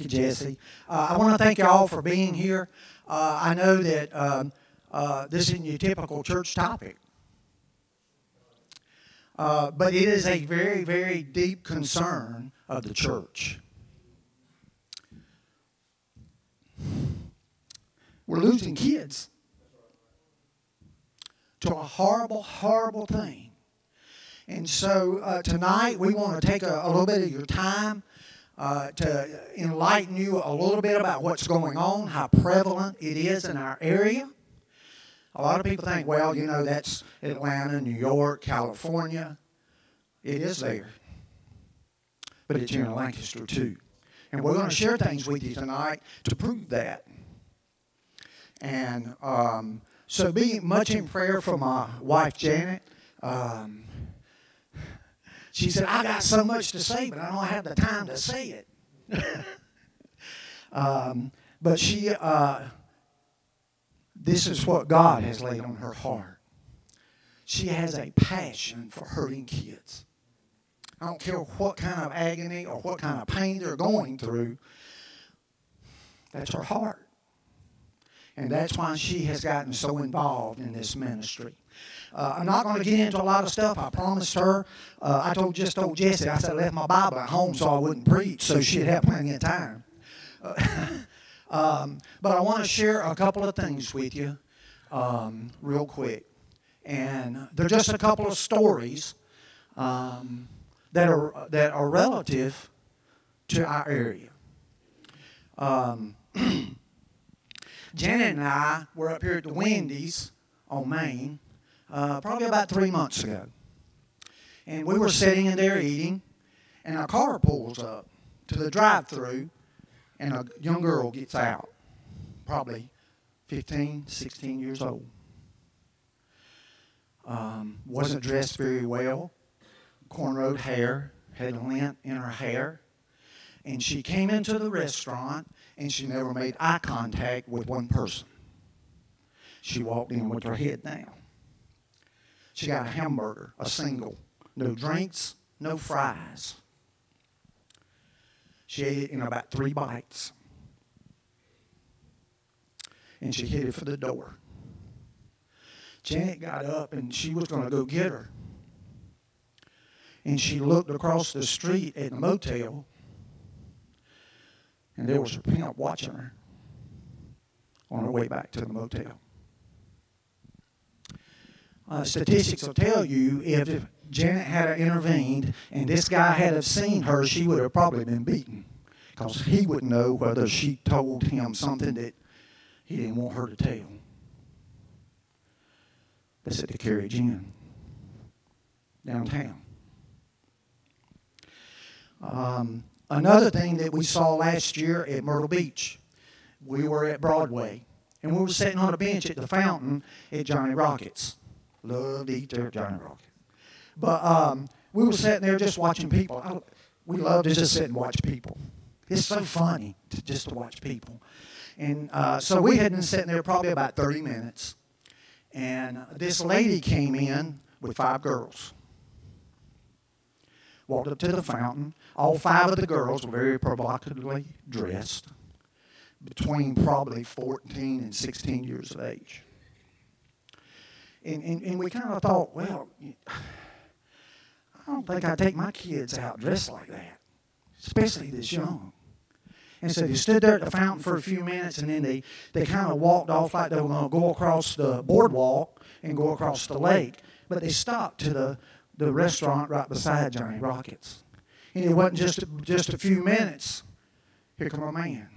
you, Jesse. I want to thank you all for being here. I know that this isn't your typical church topic, but it is a very, very deep concern of the church. We're losing kids to a horrible, horrible thing. And so tonight we want to take a little bit of your time to enlighten you a little bit about what's going on, how prevalent it is in our area. A lot of people think, well, you know, that's Atlanta, New York, California. It is there. But it's here in Lancaster too. And we're going to share things with you tonight to prove that. And so be much in prayer for my wife, Janet. She said, I got so much to say, but I don't have the time to say it. But she, this is what God has laid on her heart. She has a passion for hurting kids. I don't care what kind of agony or what kind of pain they're going through. That's her heart. And that's why she has gotten so involved in this ministry. I'm not going to get into a lot of stuff. I promised her. I just told Jessie, I said I left my Bible at home so I wouldn't preach, so she'd have plenty of time. But I want to share a couple of things with you real quick. And they're just a couple of stories that are relative to our area. Janet and I were up here at the Wendy's on Main probably about 3 months ago. And we were sitting in there eating, and a car pulls up to the drive-thru, and a young girl gets out, probably 15, 16 years old. Wasn't dressed very well, cornrowed hair, had lint in her hair. And she came into the restaurant, and she never made eye contact with one person. She walked in with her head down. She got a hamburger, a single. No drinks, no fries. She ate it in about 3 bites. And she headed for the door. Janet got up, and she was going to go get her. And she looked across the street at the motel, and there was her pimp watching her on her way back to the motel. Statistics will tell you if Janet had intervened and this guy had have seen her, she would have probably been beaten, because he wouldn't know whether she told him something that he didn't want her to tell. That's at the Carriage Inn, downtown. Another thing that we saw last year at Myrtle Beach, we were at Broadway, and we were sitting on a bench at the fountain at Johnny Rockets. Loved to eat there at Johnny Rockets. But we were sitting there just watching people. We love to just sit and watch people. It's so funny just to watch people. And so we had been sitting there probably about 30 minutes, and this lady came in with 5 girls. Walked up to the fountain. All 5 of the girls were very provocatively dressed, between probably 14 and 16 years of age. And we kind of thought, well, I don't think I'd take my kids out dressed like that, especially this young. And so they stood there at the fountain for a few minutes, and then they kind of walked off like they were going to go across the boardwalk and go across the lake. But they stopped to the restaurant right beside Johnny Rockets. And it wasn't just a few minutes. Here come a man.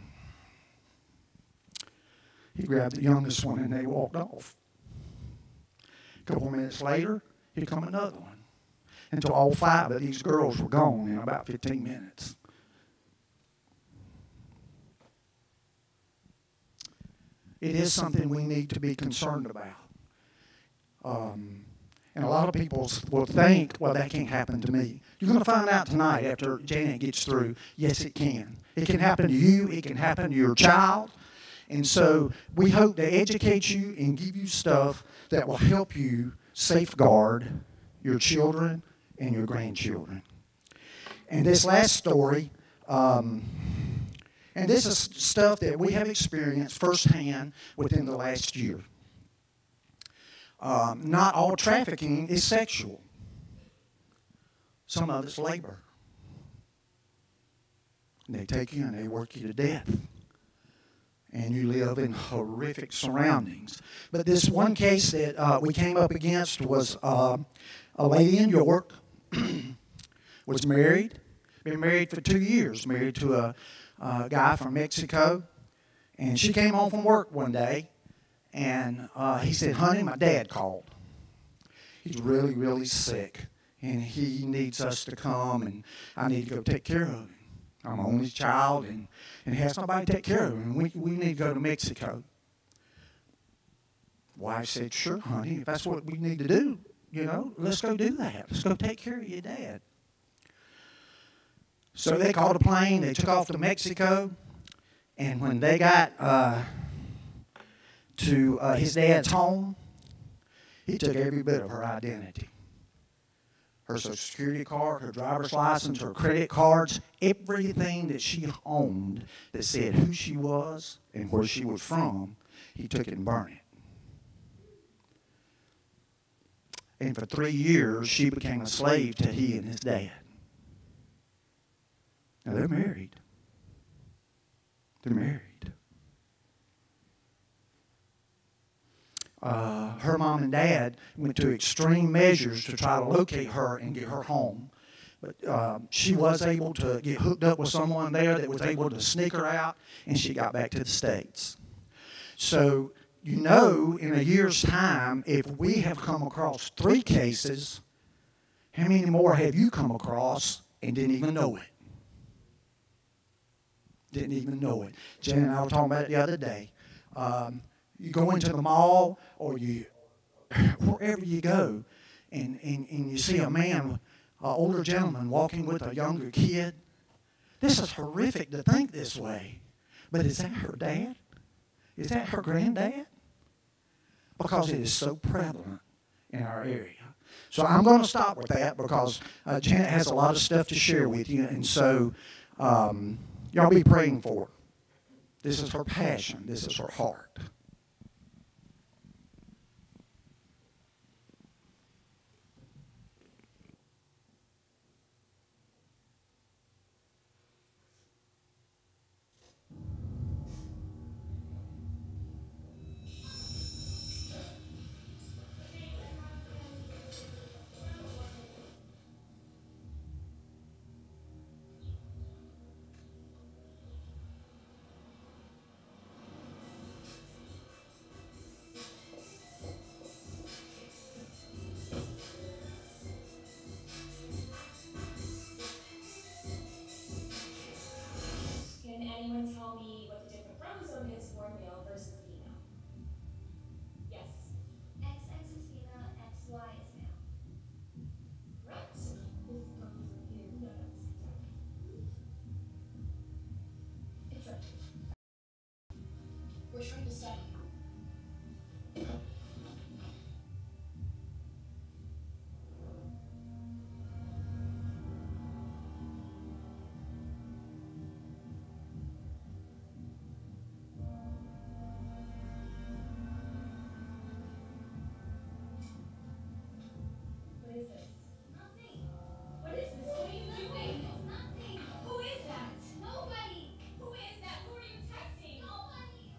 He grabbed the youngest one, and they walked off. A couple minutes later, here come another one, until all 5 of these girls were gone in about 15 minutes. It is something we need to be concerned about. And a lot of people will think, well, that can't happen to me. You're going to find out tonight after Janet gets through, yes, it can. It can happen to you. It can happen to your child. And so we hope to educate you and give you stuff that will help you safeguard your children and your grandchildren. And this last story, and And this is stuff that we have experienced firsthand within the last year. Not all trafficking is sexual. Some of it's labor. They take you and they work you to death. And you live in horrific surroundings. But this one case that we came up against was a lady in York, was married, been married for 2 years, married to a guy from Mexico. And she came home from work one day, and he said, honey, my dad called. He's really, really sick, and he needs us to come, and I need to go take care of him. I'm an only child, and he has somebody to take care of him, and we need to go to Mexico. Wife said, sure, honey, if that's what we need to do, let's go do that. Let's go take care of your dad. So they called a plane, they took off to Mexico, and when they got to his dad's home, he took every bit of her identity. Her Social Security card, her driver's license, her credit cards, everything that she owned that said who she was and where she was from, he took it and burned it. And for 3 years, she became a slave to he and his dad. Now, they're married. They're married. Her mom and dad went to extreme measures to try to locate her and get her home. But she was able to get hooked up with someone there that was able to sneak her out, and she got back to the States. So, in a year's time, if we have come across 3 cases, how many more have you come across and didn't even know it? Didn't even know it. Jen and I were talking about it the other day. You go into the mall or wherever you go, and you see a man, an older gentleman, walking with a younger kid. This is horrific to think this way. But is that her dad? Is that her granddad? Because it is so prevalent in our area. So I'm going to stop with that because Janet has a lot of stuff to share with you. And so y'all be praying for her. This is her passion. This is her heart. Can anyone tell me what the different chromosome is for male versus female? Yes. XX is female, XY is male. Correct. This chromosome here. No, this exactly. It's right. We're trying to study. What is this? Nothing. What is this? What are you doing? It's nothing. Who is that? Nobody. Who is that? Who are you texting? Nobody.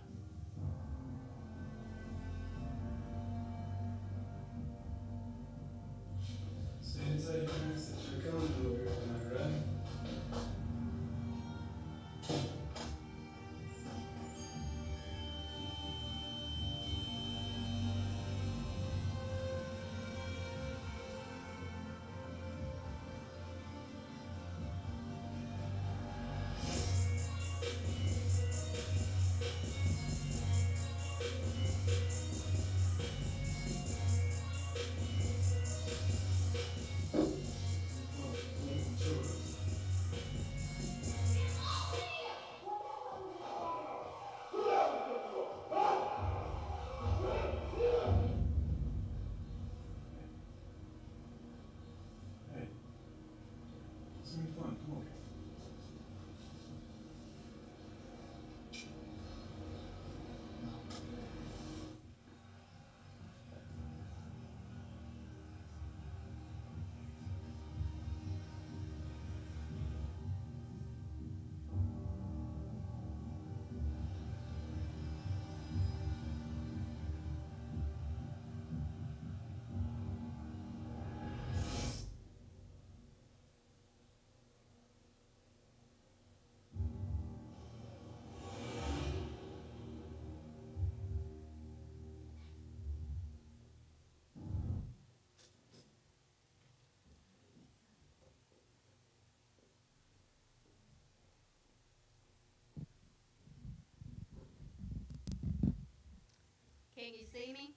Can you see me?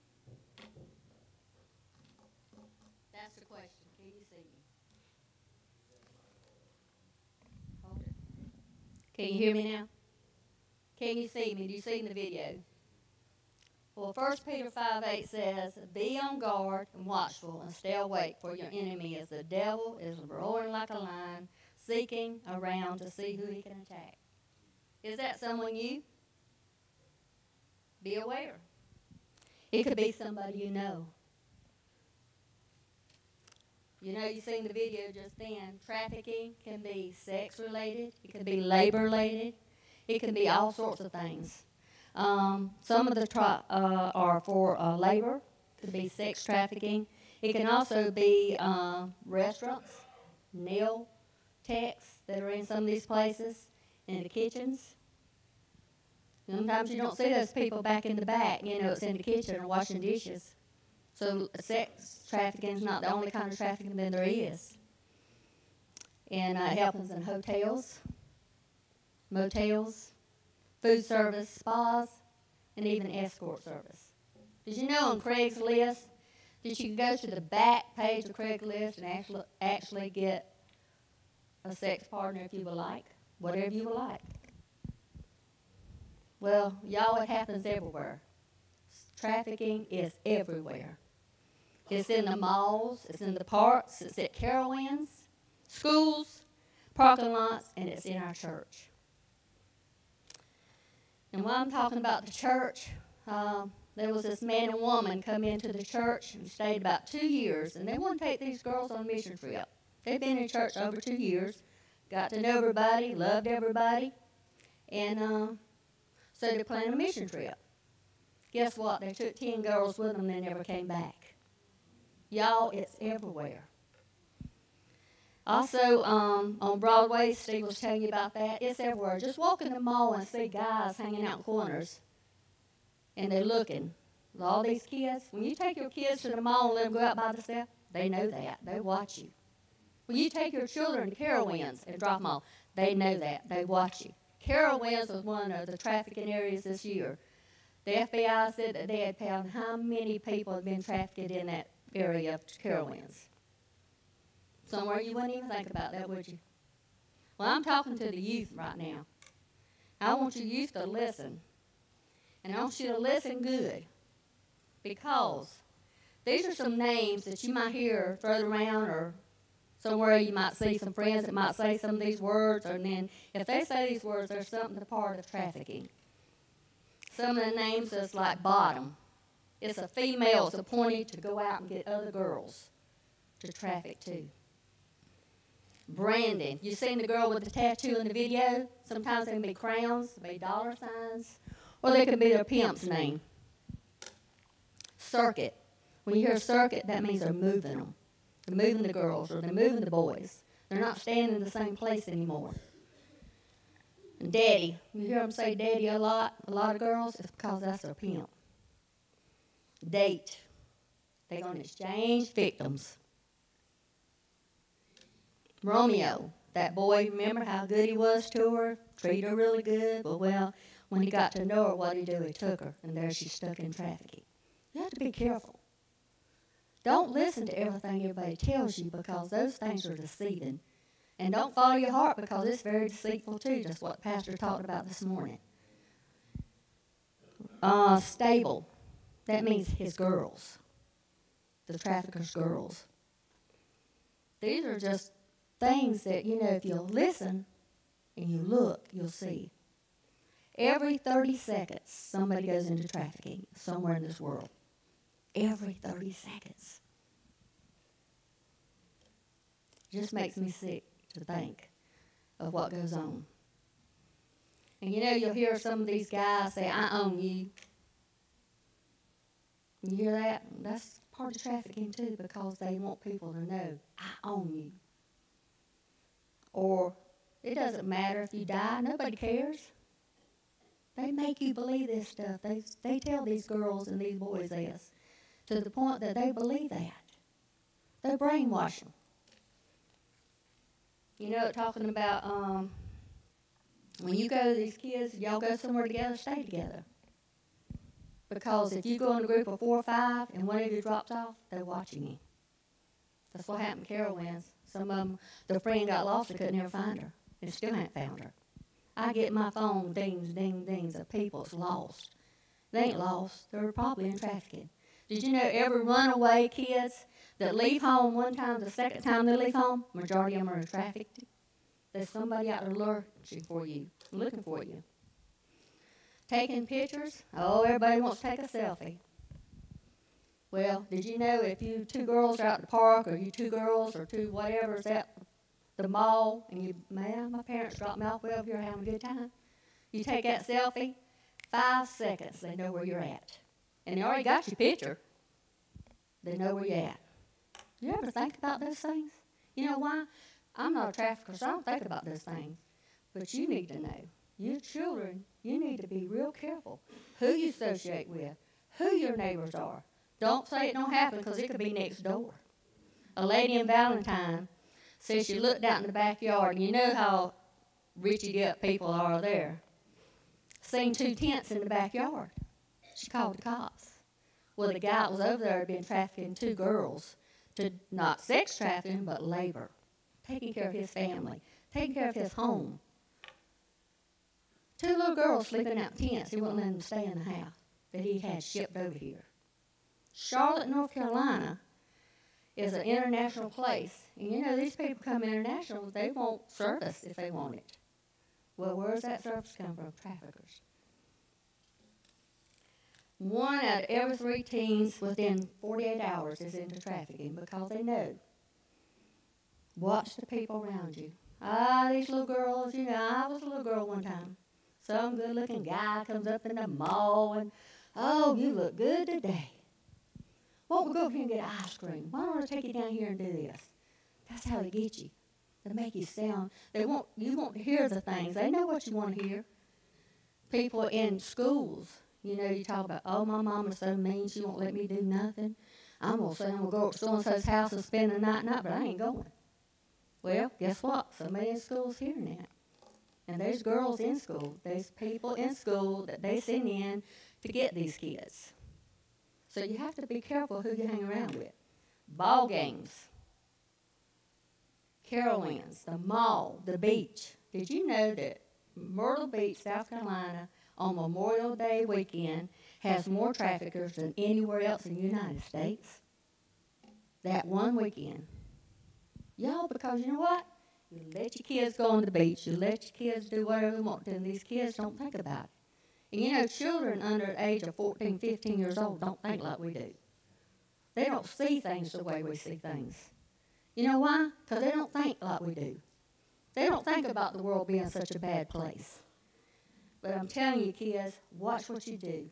That's the question. Can you see me? Hold it. Can you hear me now? Can you see me? Do you see in the video? Well, 1 Peter 5:8 says, "Be on guard and watchful and stay awake, for your enemy is the devil, is roaring like a lion, seeking around to see who he can attack." Is that someone you? Be aware. It could be somebody you know. You know, you seen the video just then. Trafficking can be sex related. It can be labor related. It can be all sorts of things. Some of the are for labor. It could be sex trafficking. It can also be restaurants, nail techs that are in some of these places, in the kitchens. Sometimes you don't see those people back in the back. You know, it's in the kitchen or washing dishes. So sex trafficking is not the only kind of trafficking that there is. And it happens in hotels, motels, food service, spas, and even escort service. Did you know on Craigslist that you can go to the back page of Craigslist and actually get a sex partner if you would like, whatever you would like? Well, y'all, it happens everywhere. Trafficking is everywhere. It's in the malls, it's in the parks, it's at Carowinds, schools, parking lots, and it's in our church. And while I'm talking about the church, there was this man and woman come into the church and stayed about 2 years, and they wanted to take these girls on a mission trip. They'd been in church over 2 years, got to know everybody, loved everybody, and so they planned a mission trip. Guess what? They took 10 girls with them and they never came back. Y'all, it's everywhere. Also, on Broadway, Steve was telling you about that. It's everywhere. Just walk in the mall and see guys hanging out in corners, and they're looking. All these kids, when you take your kids to the mall and let them go out by themselves, they know that. They watch you. When you take your children to Carowinds and drop them off, they know that. They watch you. Carowinds was one of the trafficking areas this year. The FBI said that they had found how many people had been trafficked in that area of Carowinds. Somewhere you wouldn't even think about that, would you? Well, I'm talking to the youth right now. I want you youth to listen. And I want you to listen good. Because these are some names that you might hear thrown around, or somewhere you might see some friends that might say some of these words, and then if they say these words, there's something a part of trafficking. Some of the names is like Bottom. It's a female that's appointed to go out and get other girls to traffic to. Brandon. You seen the girl with the tattoo in the video? Sometimes they can be crowns, they can be dollar signs, or they can be their pimp's name. Circuit. When you hear circuit, that means they're moving them. They're moving the girls, or they're moving the boys. They're not staying in the same place anymore. And daddy. You hear them say daddy a lot of girls, it's because that's their pimp. Date. They're going to exchange victims. Romeo. That boy, remember how good he was to her? Treated her really good. But well, when he got to know her, what did he do? He took her, and there she's stuck in trafficking. You have to be careful. Don't listen to everything everybody tells you, because those things are deceiving. And don't follow your heart, because it's very deceitful too. That's what Pastor talked about this morning. Stable. That means his girls. The trafficker's girls. These are just things that, you know, if you'll listen and you look, you'll see. Every 30 seconds, somebody goes into trafficking somewhere in this world. Every 30 seconds. It just makes me sick to think of what goes on. And you know, you'll hear some of these guys say, I own you. You hear that? That's part of trafficking too, because they want people to know, I own you. Or, it doesn't matter if you die, nobody cares. They make you believe this stuff. They tell these girls and these boys this, to the point that they believe that. They brainwash them. You know, talking about when you go to these kids, y'all go somewhere together, stay together. Because if you go in a group of 4 or 5 and one of you drops off, they're watching you. That's what happened to Carolyn's. Some of them, their friend got lost, they couldn't ever find her. And still haven't found her. I get my phone dings, ding, dings of people that's lost. They ain't lost. They're probably in trafficking. Did you know every runaway kids that leave home one time, the second time they leave home, majority of them are trafficked? There's somebody out there lurking for you, looking for you. Taking pictures. Oh, everybody wants to take a selfie. Well, did you know if you 2 girls are out at the park, or you 2 girls or 2 whatever's at the mall, and you, man, my parents dropped me off, well, you're having a good time. You take that selfie, 5 seconds, they know where you're at. And they already got your picture. They know where you're at. You ever think about those things? You know why? I'm not a trafficker, so I don't think about those things. But you need to know. Your children, you need to be real careful who you associate with, who your neighbors are. Don't say it don't happen, because it could be next door. A lady in Valentine says she looked out in the backyard, and you know how richy-up people are there. Seen 2 tents in the backyard. She called the cops. Well, the guy that was over there had been trafficking 2 girls to not sex trafficking, but labor, taking care of his family, taking care of his home. 2 little girls sleeping out in tents. He wouldn't let them stay in the house that he had shipped over here. Charlotte, North Carolina is an international place. And you know, these people come international, they want service if they want it. Well, where does that service come from? Traffickers. 1 out of every 3 teens within 48 hours is into trafficking, because they know. Watch the people around you. These little girls, you know, I was a little girl one time. Some good-looking guy comes up in the mall and, oh, you look good today. Won't we go over here and get ice cream? Why don't I take you down here and do this? That's how they get you. They make you sound. You won't hear the things. They know what you want to hear. People in schools, you know, you talk about, oh, my mama's so mean, she won't let me do nothing. I'm going to say I'm going to go to so-and-so's house and spend the night, but I ain't going. Well, guess what? Somebody in school's hearing that. And there's girls in school. There's people in school that they send in to get these kids. So you have to be careful who you hang around with. Ball games, Carowinds, the mall, the beach. Did you know that Myrtle Beach, South Carolina, on Memorial Day weekend has more traffickers than anywhere else in the United States? That one weekend. Y'all, because you know what? You let your kids go on the beach. You let your kids do whatever they want to, and these kids don't think about it. And you know, children under the age of 14, 15 years old don't think like we do. They don't see things the way we see things. You know why? Because they don't think like we do. They don't think about the world being such a bad place. But I'm telling you, kids, watch what you do.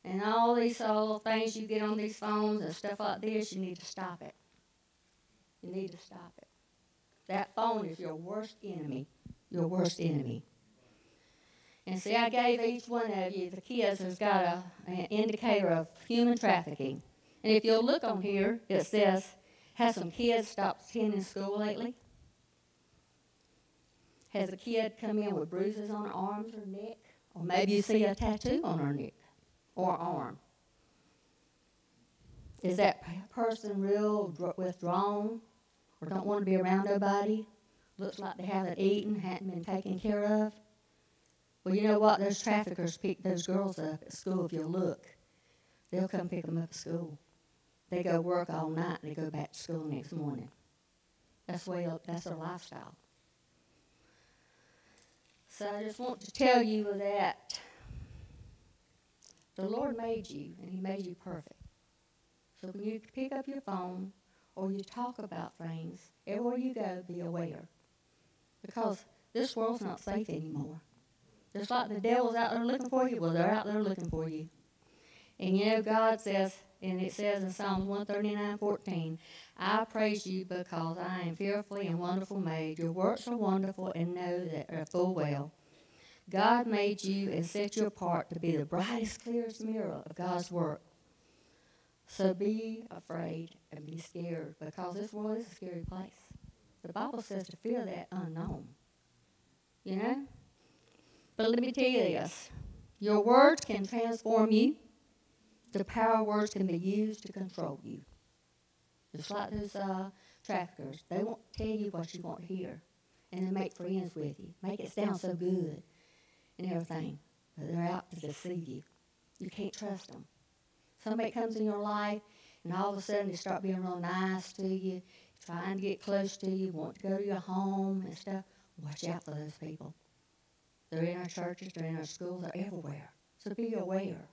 And all these little things you get on these phones and stuff like this, you need to stop it. You need to stop it. That phone is your worst enemy. Your worst enemy. And see, I gave each one of you, the kids, has got an indicator of human trafficking. And if you'll look on here, it says, has some kids stopped attending school lately? Has a kid come in with bruises on her arms or neck? Or maybe you see a tattoo on her neck or arm. Is that person real withdrawn or don't want to be around nobody? Looks like they haven't eaten, hadn't been taken care of? Well, you know what? Those traffickers pick those girls up at school. If you look, they'll come pick them up at school. They go work all night and they go back to school next morning. That's their lifestyle. So I just want to tell you that the Lord made you, and He made you perfect. So when you pick up your phone or you talk about things, everywhere you go, be aware. Because this world's not safe anymore. Just like the devil's out there looking for you, well, they're out there looking for you. And you know, God says, and it says in Psalms 139:14, I praise you because I am fearfully and wonderfully made. Your works are wonderful and know that are full well. God made you and set you apart to be the brightest, clearest mirror of God's work. So be afraid and be scared, because this world is a scary place. The Bible says to fear that unknown. You know? But let me tell you this. Your words can transform you. the power of words can be used to control you. Just like those traffickers. They won't tell you what you want to hear. And then make friends with you. Make it sound so good and everything. But they're out to deceive you. You can't trust them. Somebody comes in your life, and all of a sudden they start being real nice to you, trying to get close to you, want to go to your home and stuff. Watch out for those people. They're in our churches, they're in our schools, they're everywhere. So be aware.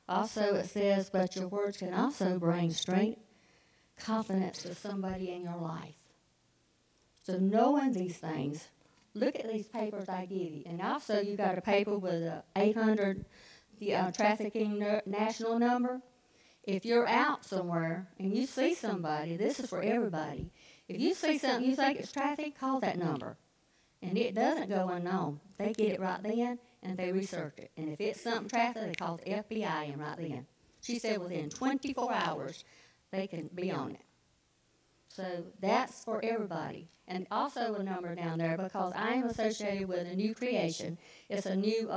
Also it says, but your words can also bring strength, confidence to somebody in your life. So knowing these things, look at these papers I give you. And also you got a paper with a 800 trafficking national number. If you're out somewhere and you see somebody, this is for everybody. If you see something you think it's traffic, call that number. And it doesn't go unknown. They get it right then and they research it. And if it's something traffic, they call the FBI in right then. She said within 24 hours they can be on it. So that's for everybody. And also a number down there because I am associated with a new creation. It's a new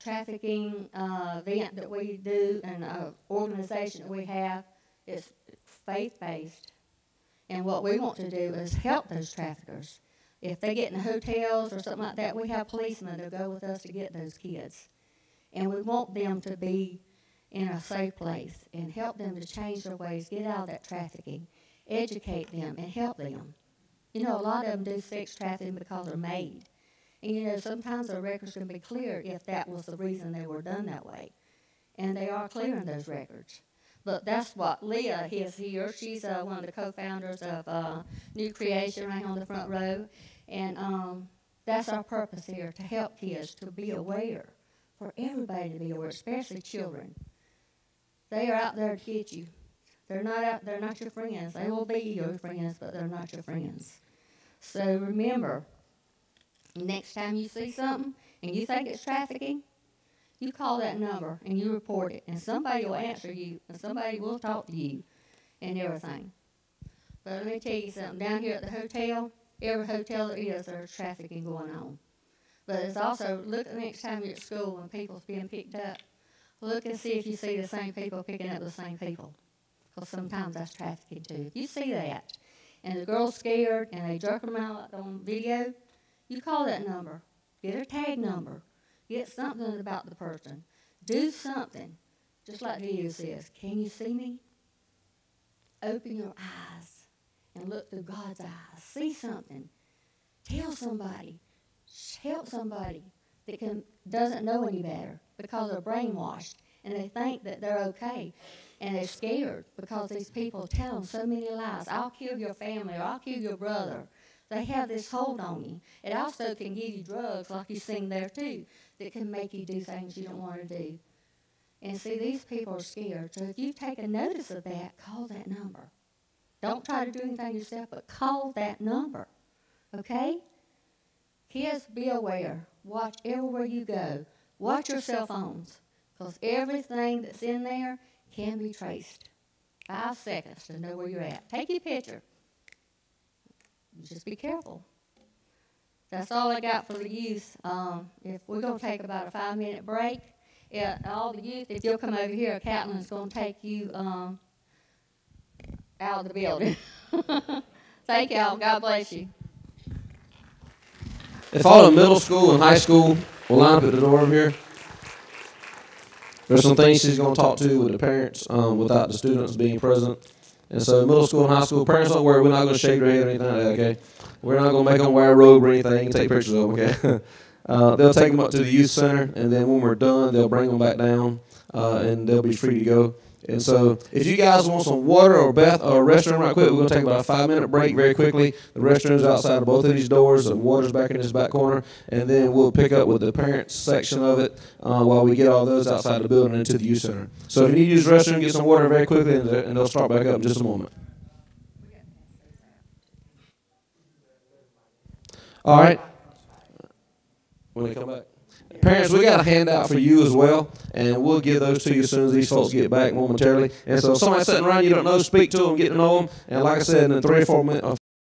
trafficking event that we do and an organization that we have. It's faith-based. And what we want to do is help those traffickers. If they get in hotels or something like that, we have policemen that go with us to get those kids. And we want them to be in a safe place and help them to change their ways, get out of that trafficking, educate them, and help them. You know, a lot of them do sex trafficking because they're made. And, you know, sometimes the records can be cleared if that was the reason they were done that way. And they are clearing those records. But that's what Leah is here. She's one of the co-founders of New Creation right on the front row. And that's our purpose here, to help kids to be aware, for everybody to be aware, especially children. They are out there to get you. They're not your friends. They will be your friends, but they're not your friends. So remember, next time you see something and you think it's trafficking, you call that number and you report it, and somebody will answer you, and somebody will talk to you and everything. But let me tell you something. Down here at the hotel, every hotel there is, there's trafficking going on. But it's also, look the next time you're at school and people's being picked up, look and see if you see the same people picking up the same people. Because sometimes that's trafficking too. If you see that, and the girl's scared, and they jerk them out on video, you call that number. Get a tag number. Get something about the person. Do something. Just like the video says, can you see me? Open your eyes and look through God's eyes. See something. Tell somebody. Help somebody that doesn't know any better because they're brainwashed and they think that they're okay. And they're scared because these people tell them so many lies. I'll kill your family or I'll kill your brother. They have this hold on you. It also can give you drugs, like you sing there too, that can make you do things you don't want to do. And see, these people are scared. So if you take a notice of that, call that number. Don't try to do anything yourself, but call that number. Okay? Kids, be aware. Watch everywhere you go. Watch your cell phones, because everything that's in there can be traced. 5 seconds to know where you're at. Take your picture. Just be careful. That's all I got for the youth. If we're going to take about a 5-minute break, all the youth, if you'll come over here, Catlin's going to take you out of the building. Thank y'all. God bless you. If all the middle school and high school will line up at the door over here, there's some things she's going to talk to with the parents without the students being present. And so middle school and high school, parents don't worry, we're not going to shake their head or anything like that, okay? We're not going to make them wear a robe or anything and take pictures of them, okay? They'll take them up to the youth center, and then when we're done, they'll bring them back down, and they'll be free to go. And so if you guys want some water or bath or a restroom right quick, we're going to take about a 5-minute break very quickly. The restroom's outside of both of these doors. The water's back in this back corner. And then we'll pick up with the parents section of it while we get all those outside the building into the youth center. So if you need to use the restroom, get some water very quickly, and they'll start back up in just a moment. All right. When they come back. Parents, we got a handout for you as well, and we'll give those to you as soon as these folks get back momentarily. And so if somebody's sitting around you don't know, speak to them, get to know them, and like I said, in 3 or 4 minutes,